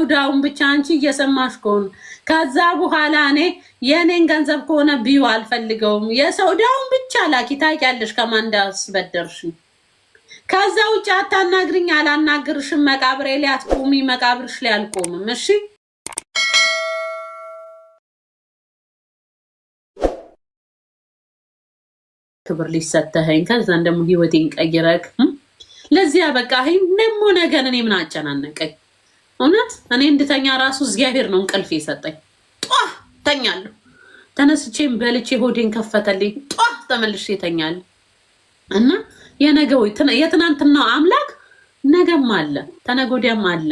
ዳውን ብቻ አንቺ እየሰማሽ ከሆነ ከዛ በኋላ እኔ የኔን ገንዘብ ከሆነ ቢዩ አልፈልገውም። የሰው ዳውን ብቻ ላኪ። ታውቂያለሽ ከማን እንዳስበደርሽ። ከዛ ውጭ አታናግሪኝ፣ አላናግርሽም። መቃብሬ ላይ አትቆሚ፣ መቃብርሽ ላይ አልቆምም። እሺ ክብር ሊሰተኸኝ ከዛን ደግሞ ህይወቴን ቀይረክ ለዚያ በቃ ይሄን ደሞ ነገር እኔ ምን አጨናነቀኝ? እውነት እኔ እንድተኛ ራሱ እግዚአብሔር ነው እንቅልፍ የሰጠኝ። ተኛለሁ። ተነስቼም በልቼ ሆዴን ከፈተልኝ። ተመልሼ ተኛለሁ። እና የነገው የትናንትናው አምላክ ነገም አለ ተነጎዲያም አለ።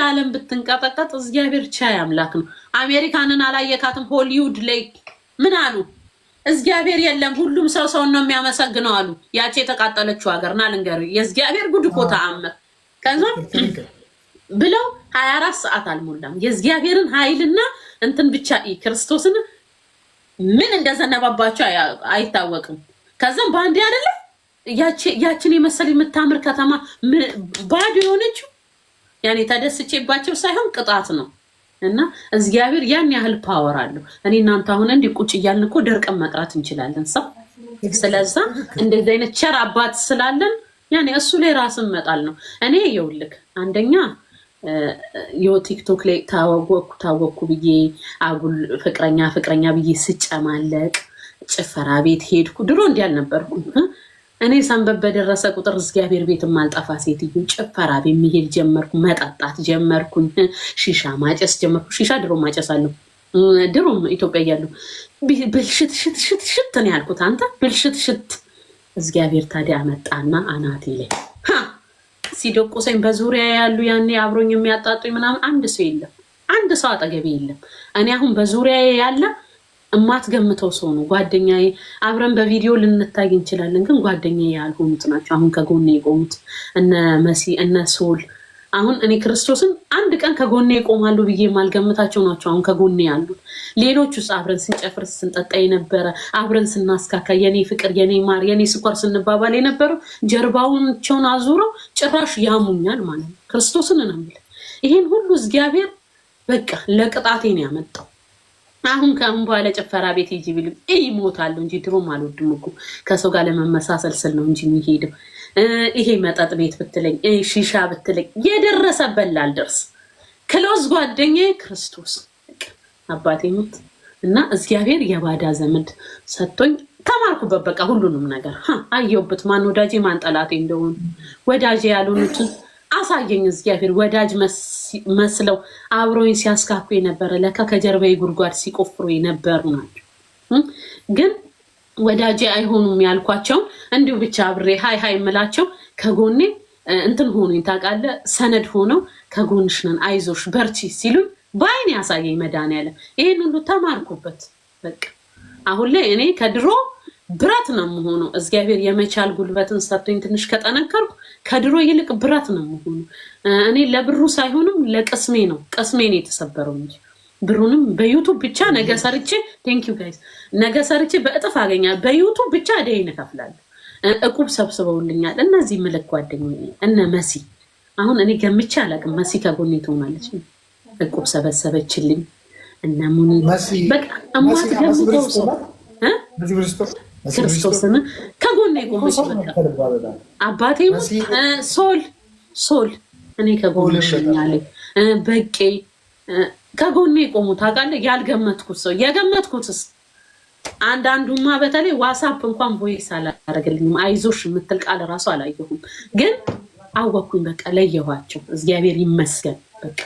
ዓለም ብትንቀጠቀጥ እግዚአብሔር ቻይ አምላክ ነው። አሜሪካንን አላየካትም? ሆሊውድ ላይ ምን አሉ? እግዚአብሔር የለም ሁሉም ሰው ነው የሚያመሰግነው አሉ። ያቺ የተቃጠለችው ሀገርና ልንገርህ የእግዚአብሔር ጉድ እኮ ተአምር ከዛ ብለው 24 ሰዓት አልሞላም የእግዚአብሔርን ኃይልና እንትን ብቻ ክርስቶስን ምን እንደዘነባባቸው አይታወቅም። ከዛም ባንዴ አይደለ ያቺን የመሰለ የምታምር ከተማ ባዶ የሆነችው ያኔ ተደስቼባቸው ሳይሆን ቅጣት ነው። እና እግዚአብሔር ያን ያህል ፓወር አለው። እኔ እናንተ አሁን እንዲህ ቁጭ እያልን እኮ ደርቀን መቅራት እንችላለን። ሰው ስለዛ እንደዚህ አይነት ቸር አባት ስላለን ያኔ እሱ ላይ ራስን መጣል ነው። እኔ ይኸውልህ አንደኛ ቲክቶክ ላይ ታወኩ ብዬ አጉል ፍቅረኛ ብዬ ስጨማለቅ ጭፈራ ቤት ሄድኩ። ድሮ እንዲህ አልነበርኩም። እኔ ሰንበት በደረሰ ቁጥር እግዚአብሔር ቤት ማልጠፋ ሴትዮ ጭፈራ ቤት መሄድ ጀመርኩ፣ መጠጣት ጀመርኩኝ፣ ሺሻ ማጨስ ጀመርኩ። ሺሻ ድሮ ማጨሳለሁ። ድሮም ኢትዮጵያ እያለሁ ብልሽት ነው ያልኩት። አንተ ብልሽት እግዚአብሔር ታዲያ መጣና አናቴ ላይ ሲደቁሰኝ በዙሪያ ያሉ ያኔ አብሮኝ የሚያጣጡኝ ምናምን አንድ ሰው የለም፣ አንድ ሰው አጠገቤ የለም። እኔ አሁን በዙሪያ ያለ እማትገምተው ሰው ነው ጓደኛዬ። አብረን በቪዲዮ ልንታይ እንችላለን፣ ግን ጓደኛዬ ያልሆኑት ናቸው አሁን ከጎኔ የቆሙት እነ መሲ እነ ሶል። አሁን እኔ ክርስቶስን አንድ ቀን ከጎኔ ይቆማሉ ብዬ ማልገምታቸው ናቸው አሁን ከጎኔ ያሉት። ሌሎቹስ አብረን ስንጨፍር ስንጠጣ የነበረ አብረን ስናስካካ የኔ ፍቅር የኔ ማር የኔ ስኳር ስንባባል የነበረው ጀርባቸውን አዙረው ጭራሽ ያሙኛል ማለት ነው። ክርስቶስን ነው የምልህ። ይሄን ሁሉ እግዚአብሔር በቃ ለቅጣቴ ነው ያመጣው። አሁን በኋላ ጭፈራ ቤት ሂጂ ቢል ይሞታል እንጂ ድሮም አልወድም እኮ ከሰው ጋር ለመመሳሰል ስል ነው እንጂ የሚሄደው። ይሄ መጠጥ ቤት ብትለኝ ሺሻ ብትለኝ የደረሰበት ላልደርስ ክሎዝ ጓደኛዬ ክርስቶስ አባቴ ሞት እና እግዚአብሔር የባዳ ዘመድ ሰጥቶኝ ተማርኩበት። በቃ ሁሉንም ነገር አየሁበት። ማን ወዳጄ ማን ጠላቴ እንደሆኑ ወዳጄ ያልሆኑትን አሳየኝ እግዚአብሔር። ወዳጅ መስለው አብሮኝ ሲያስካኩ የነበረ ለካ ከጀርባዬ ጉድጓድ ሲቆፍሩ የነበሩ ናቸው። ግን ወዳጄ አይሆኑም ያልኳቸው እንዲሁ ብቻ አብሬ ሃይ የምላቸው ከጎኔ እንትን ሆኖኝ ታውቃለህ፣ ሰነድ ሆነው ከጎንሽ ነን አይዞሽ በርቺ ሲሉኝ በአይኔ ያሳየኝ መድኃኒዓለም። ይሄን ሁሉ ተማርኩበት። በቃ አሁን ላይ እኔ ከድሮ ብረት ነው የምሆነው። እግዚአብሔር የመቻል ጉልበትን ሰጥቶኝ ትንሽ ከጠነከርኩ ከድሮ ይልቅ ብረት ነው የምሆነው። እኔ ለብሩ ሳይሆንም ለቅስሜ ነው፣ ቅስሜ ነው የተሰበረው እንጂ ብሩንም በዩቱብ ብቻ ነገ ሰርቼ ቴንክ ዩ ጋይስ ነገ ሰርቼ በእጥፍ አገኛለሁ። በዩቱብ ብቻ ደይን እከፍላለሁ። እቁብ ሰብስበውልኛል እነዚህ ምልክ ጓደኞቼ እነ መሲ። አሁን እኔ ገምቼ አላውቅም መሲ ከጎኔ ትሆናለች። እቁብ ሰበሰበችልኝ እነ ሙኒ በቃ እማት ገምተው ሰው ክርስቶስን ከጎኔ ቆመች። በቃ አባቴ ሶል እኔ ከጎኔ ሸኛለ በቄ ከጎኔ ቆሙ። ታውቃለህ ያልገመትኩት ሰው የገመትኩትስ አንዳንዱማ በተለይ ዋትስአፕ እንኳን ቮይስ አላደረገልኝም። አይዞሽ የምትል ቃል ራሱ አላየሁም፣ ግን አወኩኝ። በቃ ለየኋቸው። እግዚአብሔር ይመስገን። በቃ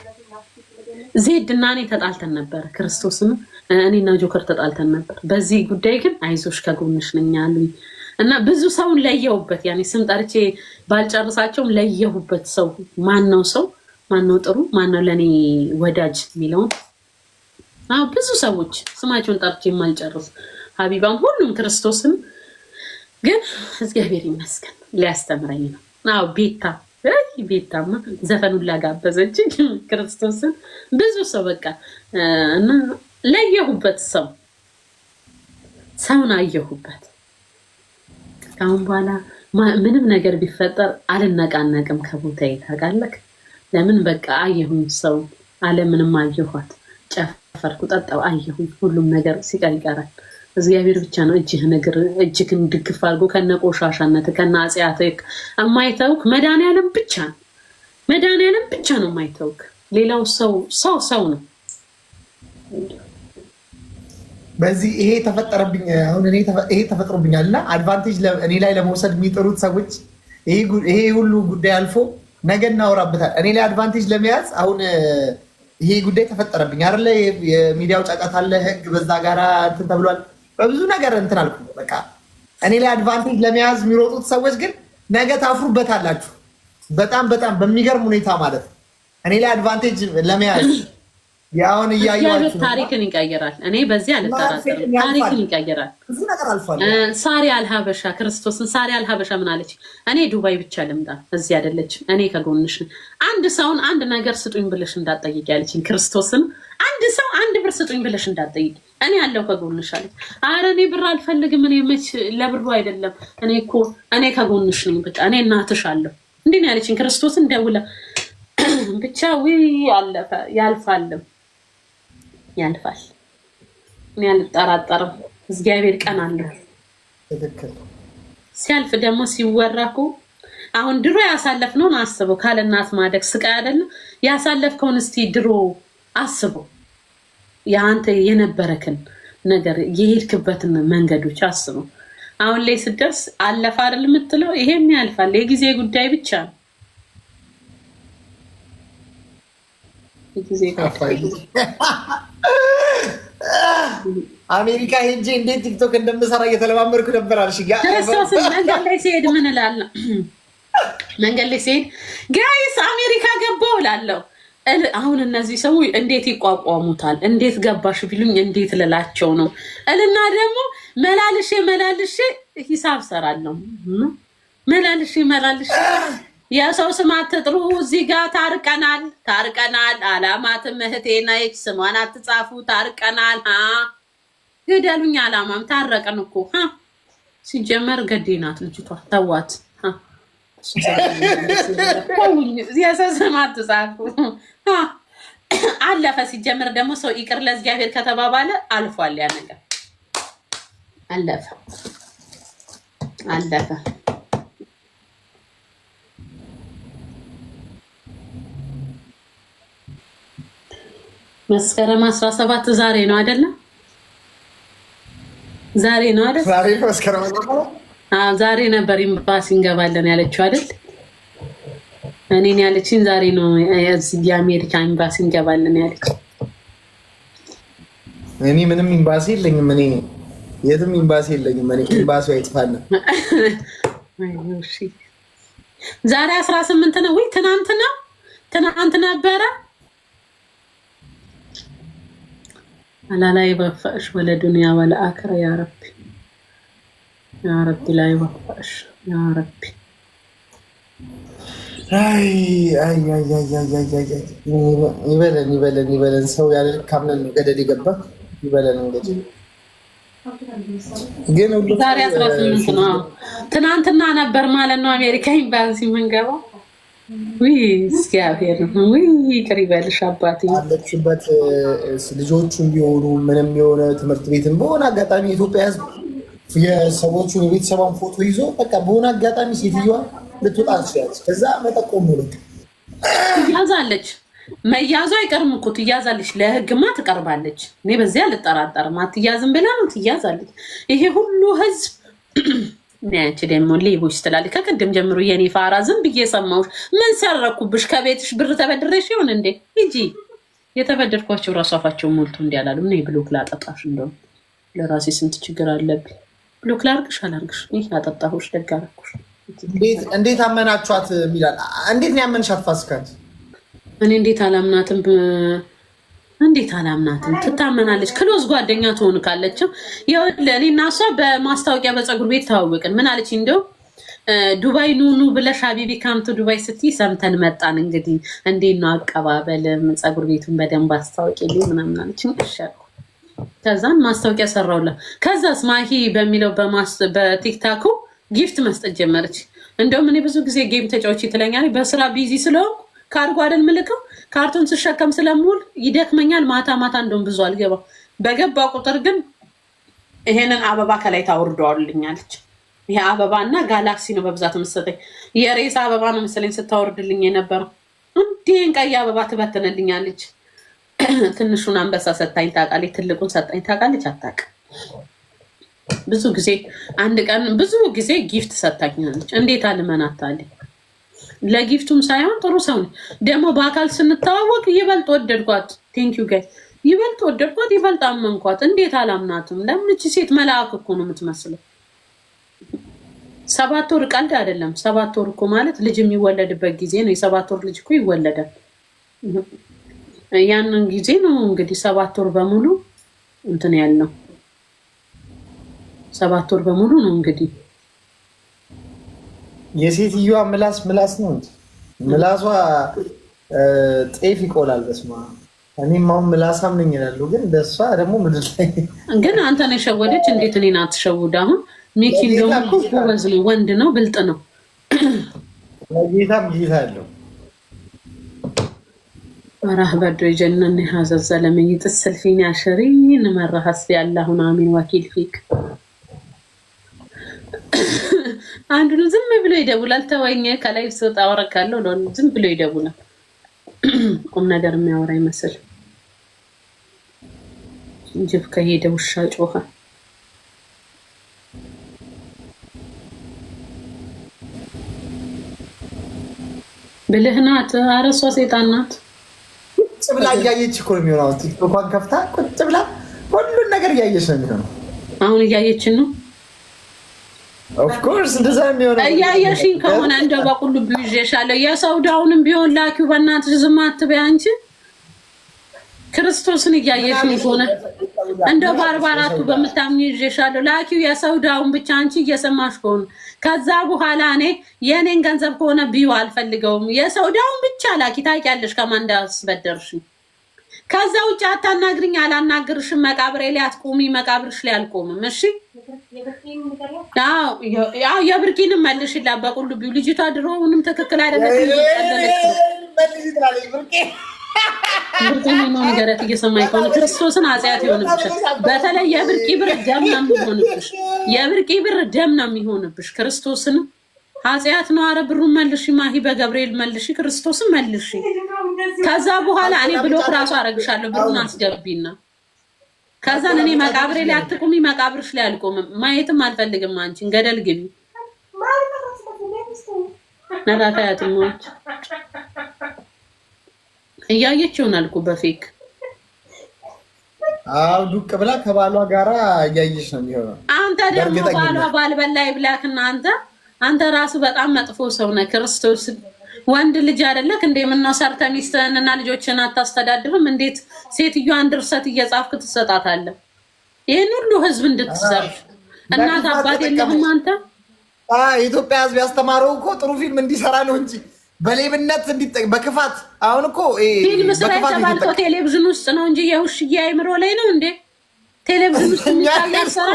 ዜድ እና እኔ ተጣልተን ነበር። ክርስቶስን እኔና ጆከር ተጣልተን ነበር። በዚህ ጉዳይ ግን አይዞሽ ከጎንሽ ነኝ አሉኝ እና ብዙ ሰውን ለየሁበት። ያኔ ስም ጠርቼ ባልጨርሳቸውም ለየሁበት። ሰው ማነው ሰው ማነው ጥሩ ማነው ለኔ ወዳጅ የሚለውን ብዙ ሰዎች ስማቸውን ጠርቼ የማልጨርስ ሀቢባም ሁሉም ክርስቶስን ግን እግዚአብሔር ይመስገን ሊያስተምረኝ ነው። ቤታማ ዘፈኑን ላጋበዘች ክርስቶስን ብዙ ሰው በቃ እና ለየሁበት። ሰውን አየሁበት። ካሁን በኋላ ምንም ነገር ቢፈጠር አልነቃነቅም ከቦታዬ። ታውቃለህ ለምን በቃ አየሁኝ ሰው ዓለምንም አየኋት። ጨፈርኩ፣ ጠጣው፣ አየሁኝ። ሁሉም ነገር ሲቀር ይቀራል። እግዚአብሔር ብቻ ነው እጅህን ድግፍ አድርጎ ከነ ቆሻሻነት ከነ አጽያትህ የማይተውክ መድኃኒዓለም ብቻ ነው። መድኃኒዓለም ብቻ ነው የማይተውክ። ሌላው ሰው ነው። በዚህ ይሄ ተፈጠረብኝ አሁን ይሄ ተፈጥሮብኛልና አድቫንቴጅ እኔ ላይ ለመውሰድ የሚጥሩት ሰዎች ይሄ ሁሉ ጉዳይ አልፎ ነገ እናወራበታል። እኔ ላይ አድቫንቴጅ ለመያዝ አሁን ይሄ ጉዳይ ተፈጠረብኝ አይደለ? የሚዲያው ጫጫታ አለ፣ ህግ በዛ ጋራ እንትን ተብሏል። በብዙ ነገር እንትን አልኩ። በቃ እኔ ላይ አድቫንቴጅ ለመያዝ የሚሮጡት ሰዎች ግን ነገ ታፍሩበታላችሁ። በጣም በሚገርም ሁኔታ ማለት ነው። እኔ ላይ አድቫንቴጅ ለመያዝ ያውን እያየኋችሁ ታሪክን ይቀየራል። እኔ በዚህ አልጠራጠርም። ታሪክን ይቀየራል። ብዙ ነገር አልፏል። ሳሪ አልሀበሻ ክርስቶስን ሳሪ አልሀበሻ ምን አለች? እኔ ዱባይ ብቻ ልምጣ እዚህ አይደለችም። እኔ ከጎንሽ አንድ ሰውን አንድ ነገር ስጡኝ ብለሽ እንዳትጠይቂ ያለችኝ ክርስቶስን። አንድ ሰው አንድ ብር ስጡኝ ብለሽ እንዳትጠይቂ፣ እኔ ያለው ከጎንሽ አለች። ኧረ እኔ ብር አልፈልግም። እኔ መች ለብሩ አይደለም። እኔ ከጎንሽ ነኝ። በቃ እኔ እናትሽ አለሁ። እንዴ ነው ያለችኝ ክርስቶስን ደውላ ብቻ አለፈ። ያልፋል። እኔ አልጠራጠርም። እግዚአብሔር ቀን አለው። ሲያልፍ ደግሞ ሲወራኩ አሁን ድሮ ያሳለፍነውን አስበው። ካለ እናት ማደግ ስቃይ አይደለም? ያሳለፍከውን እስቲ ድሮ አስበው። ያንተ የነበረክን ነገር የሄድክበትን መንገዶች አስበው። አሁን ላይ ስደርስ አለፈ አይደል የምትለው? ይሄም ያልፋል። የጊዜ ጉዳይ ብቻ ነው። አሜሪካ ሄጄ እንዴት ቲክቶክ እንደምሰራ እየተለማመድኩ ነበር አልሽ። ክርስቶስ መንገድ ላይ ሲሄድ ምን እላለሁ? መንገድ ላይ ሲሄድ ጋይስ አሜሪካ ገባሁ እላለሁ። አሁን እነዚህ ሰዎች እንዴት ይቋቋሙታል? እንዴት ገባሽ ቢሉኝ እንዴት ልላቸው ነው? እልና ደግሞ መላልሼ ሂሳብ ሰራለሁ። መላልሼ የሰው ስም አትጥሩ። እዚህ ጋር ታርቀናል። አላማትም እህቴ ነች። ስሟን አትጻፉ። ታርቀናል። ግደሉኝ። አላማም ታረቀን እኮ ሲጀመር ገዴ ናት ልጅቷ። ተዋት። የሰው ስም አትጻፉ። አለፈ። ሲጀመር ደግሞ ሰው ይቅር ለእግዚአብሔር ከተባባለ አልፏል። ያ ነገር አለፈ። መስከረም 17 ዛሬ ነው አይደለም? ዛሬ ዛሬ ነበር ኤምባሲ እንገባለን ያለችው አይደል? እኔን ያለችኝ ዛሬ ነው የአሜሪካ ኤምባሲ እንገባለን ያለችው። እኔ ምንም ኤምባሲ የለኝም። እኔ የትም ኤምባሲ የለኝም። እኔ ኤምባሲው አይጥፋና ዛሬ 18 ነው ወይ? ትናንት ነበረ። لا يوفقش ولا دنيا ولا آخرة يا ربي لا يوفقش يا ربي. ይበለን ሰው ያለ ካምነን ገደል ይገባ ይበለን። እንግዲህ ግን ዛሬ 18 ነው። ትናንትና ነበር ማለት ነው አሜሪካ ኤምባሲ የምንገባው። እግዚአብሔር ይቅር ይበልሽ አባቴ። አለችበት ልጆቹ እንዲሆኑ ምንም የሆነ ትምህርት ቤትን በሆነ አጋጣሚ የኢትዮጵያ ሕዝብ የሰዎቹን የቤተሰቧን ፎቶ ይዞ በቃ በሆነ አጋጣሚ ሴትዮዋ ልትወጣ ትችላለች። ከዛ መጠቆም ነው ትያዛለች። መያዙ አይቀርም እኮ ትያዛለች። ለህግማ ትቀርባለች። እኔ በዚያ አልጠራጠርም። አትያዝም ብላ ነው ትያዛለች። ይሄ ሁሉ ሕዝብ ነች ደግሞ ሌቦች ትላለች። ከቅድም ጀምሮ የኔ ፋራ ዝም ብዬ ሰማሁሽ። ምን ሰረኩብሽ? ከቤትሽ ብር ተበድረሽ ይሆን እንዴ? ሂጂ። የተበደድኳቸው ራሱ አፋቸው ሞልቶ እንዲያላሉ እኔ ብሎክ ላጠጣሽ። እንደውም ለራሴ ስንት ችግር አለብኝ። ብሎክ ላርግሽ አላርግሽ ይህ አጠጣሁሽ። ደግ አደረኩሽ። እንዴት አመናችኋት ይላል። እንዴት ነው ያመንሻት ፋሲካት? እኔ እንዴት አላምናትም? ትታመናለች። ክሎዝ ጓደኛ ትሆን ካለችም እኔ እና እሷ በማስታወቂያ በፀጉር ቤት ተዋወቅን። ምን አለች? እንደው ዱባይ ኑኑ ብለሽ ሀቢቢ ካምቱ ዱባይ ስትይ ሰምተን መጣን። እንግዲህ እንዴት ነው አቀባበል? ፀጉር ቤቱን በደንብ አስታወቂልኝ ምናምን አለች። ይሻል። ከዛን ማስታወቂያ ሰራውላ። ከዛስ ማሂ በሚለው በቲክታኩ ጊፍት መስጠት ጀመረች። እንደውም እኔ ብዙ ጊዜ ጌም ተጫዎች ትለኛለች። በስራ ቢዚ ስለሆንኩ ካርጎ አይደል ምልከው ካርቶን ስሸከም ስለምውል ይደክመኛል። ማታ ማታ እንደውም ብዙ አልገባም። በገባ ቁጥር ግን ይሄንን አበባ ከላይ ታወርደዋልኛለች። ይሄ አበባና ጋላክሲ ነው በብዛት የምትሰጠኝ። የሬሳ አበባ ነው መሰለኝ ስታወርድልኝ የነበረው። እንዴን ቀይ አበባ ትበትንልኛለች። ትንሹን አንበሳ ሰጣኝ ታውቃለች፣ ትልቁን ሰጣኝ ታውቃለች። አታውቅም። ብዙ ጊዜ አንድ ቀን ብዙ ጊዜ ጊፍት ሰጣኛለች። እንዴት አልመናታለች። ለጊፍቱም ሳይሆን ጥሩ ሰው ነው። ደግሞ በአካል ስንተዋወቅ ይበልጥ ወደድኳት። ቴንክ ዩ ጋይስ። ይበልጥ ወደድኳት፣ ይበልጥ አመንኳት። እንዴት አላምናትም? ለምን እቺ ሴት መልአክ እኮ ነው የምትመስለው። 7 ወር ቀልድ አይደለም። 7 ወር እኮ ማለት ልጅ የሚወለድበት ጊዜ ነው። የ7 ወር ልጅ እኮ ይወለዳል። ያንን ጊዜ ነው እንግዲህ 7 ወር በሙሉ እንትን ያልነው 7 ወር በሙሉ ነው እንግዲህ። የሴትዮዋ ምላስ ነው እንጂ ምላሷ ጤፍ ይቆላል። በስማ እኔም አሁን ምላሳም ነኝ ይላሉ፣ ግን በሷ ደግሞ ምድር ላይ ግን አንተ ነው የሸወደች። እንዴት እኔን አትሸውድ? አሁን ሚኪ እንደውም ጎበዝ ነው፣ ወንድ ነው፣ ብልጥ ነው። ጌታም ጌታ አለው። ወራህ በዶ የጀነን ሀዘዘ ለመይጥ ሰልፊን ያሸሪን መራሐስ ያላሁን አሚን ወኪል ፊክ አንዱ ዝም ብሎ ይደውላል። ተወኝ ከላይ ስወጣ አወራካለሁ ነው ዝም ብሎ ይደውላል። ቁም ነገር የሚያወራ ይመስል ጅብ ከሄደ ውሻ ጮኸ። ብልህ ናት። ኧረ እሷ ሴጣን ናት። ቁጭ ብላ እያየች እኮ ነው የሚሆነው። ቲክቶኳን ከፍታ ቁጭ ብላ ሁሉን ነገር እያየች ነው የሚሆነው። አሁን እያየችን ነው። ኦፍ ኮርስ እንደዛ ነው የሚሆነው። እያየሽኝ ከሆነ እንደው በቁሉ ብይዤሻለሁ። የሰውዳውንም ቢሆን ላኪው በእናትሽ ዝም አትበይ አንቺ። ክርስቶስን እያየሽኝ ከሆነ እንደው ባርባራቱ በምታምኝ ይዤሻለሁ። ላኪው የሰውዳውን ብቻ አንቺ እየሰማሽ ከሆነ ከዛ በኋላ እኔ የኔን ገንዘብ ከሆነ ቢዩ አልፈልገውም። የሰውዳውን ብቻ ላኪ። ታውቂያለሽ ከማን እንዳስበደርሽኝ። ከዛ ውጭ አታናግሪኝ፣ አላናግርሽም። መቃብሬ ላይ አትቆሚ፣ መቃብርሽ ላይ አልቆምም። እሺ ያው የብርቂንም መልሽላት በቁሉ ቢዩ። ልጅቷ ድሮውንም ትክክል አይደለች። ብርቂን ነው ንገረት እየሰማኝ ከሆነ ክርስቶስን አጽያት ይሆንብሻል። በተለይ የብርቂ ብር ደም ነው የሚሆንብሽ። የብርቂ ብር ደም ነው የሚሆንብሽ። ክርስቶስን አጽያት ነው። አረ ብሩን መልሺ ማሂ፣ በገብርኤል መልሺ፣ ክርስቶስን መልሺ። ከዛ በኋላ እኔ ብሎክ ራሱ አረግሻለሁ። ብሩን አስገቢና ከዛን እኔ መቃብሬ ላይ አትቁሚ፣ መቃብርሽ ላይ አልቆምም። ማየትም አልፈልግም። አንቺን ገደል ግቢ ነራታያትሞች እያየች ይሆናል እኮ በፌክ ዱቅ ብላ ከባሏ ጋራ እያየች ነው የሚሆነው። አንተ ደግሞ ባሏ ባልበላይ ብላክና አንተ ራሱ በጣም መጥፎ ሰው ነህ። ክርስቶስ ወንድ ልጅ አይደለክ እንዴ? ምነው ሰርተህ ሚስትህንና ልጆችን አታስተዳድርም? እንዴት ሴትዮዋን ድርሰት እየጻፍክ ትሰጣታለህ? ይሄን ሁሉ ህዝብ እንድትዘርፍ እናት አባት የለህም አንተ? የኢትዮጵያ ህዝብ ያስተማረው እኮ ጥሩ ፊልም እንዲሰራ ነው እንጂ በሌብነት በክፋት። አሁን እኮ ፊልም ስራ የተባልከው ቴሌቪዥን ውስጥ ነው እንጂ የውሽዬ አይምሮ ላይ ነው እንዴ? ቴሌቪዥን ውስጥ የሚታየው ስራ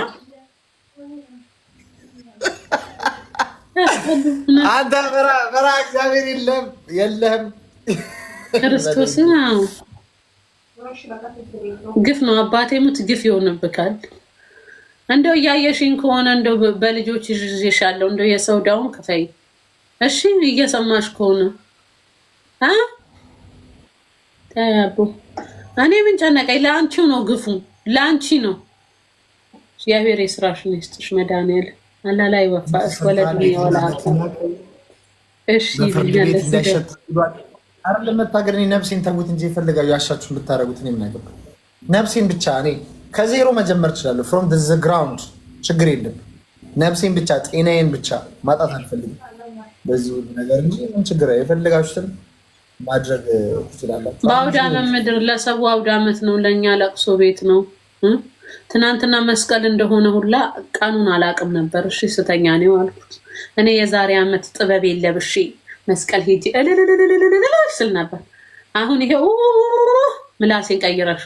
አንተ በራ እግዚአብሔር የለህም። ክርስቶስ ነው። ግፍ ነው። አባቴ ሙት ግፍ ይሆንብካል። እንደው እያየሽኝ ከሆነ እንደው በልጆች ይዤሻለሁ። እንደው የሰውዳውን ክፈይ እሺ። እየሰማሽ ከሆነ ታያቡ እኔ ምን ጨነቀኝ? ለአንቺው ነው ግፉ፣ ለአንቺ ነው። እግዚአብሔር የስራሽን ይስጥሽ መድኃኒዓለም። አላህ ላይ ወፋስ ወለድ ይወላታ እሺ። አይደለም መታገር። እኔ ነፍሴን ተውት እንጂ ይፈልጋሉ ያሻችሁን ብታረጉት እኔ ምን አገባኝ? ነፍሴን ብቻ እኔ ከዜሮ መጀመር እችላለሁ። ፍሮም ዘ ግራውንድ ችግር የለም። ነፍሴን ብቻ ጤናዬን ብቻ ማጣት አልፈልግም በዚህ ሁሉ ነገር እንጂ ምን ችግር አለ? የፈለጋችሁትን ማድረግ ትችላላችሁ። በአውደ ዓመት ምድር ለሰው አውደ ዓመት ነው፣ ለኛ ለቅሶ ቤት ነው። ትናንትና መስቀል እንደሆነ ሁላ ቀኑን አላውቅም ነበር። እሺ ስተኛ ነው አልኩት። እኔ የዛሬ ዓመት ጥበብ የለብሽ መስቀል ሄጂ ስል ነበር። አሁን ይሄው ምላሴን ቀይረሹ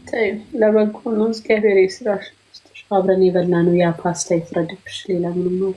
ታይ ለበጎ ነው። እግዚአብሔር ይስራሽ። አብረን የበላ ነው ያ ፓስታ ይፍረድብሽ። ሌላ ምንም ነው።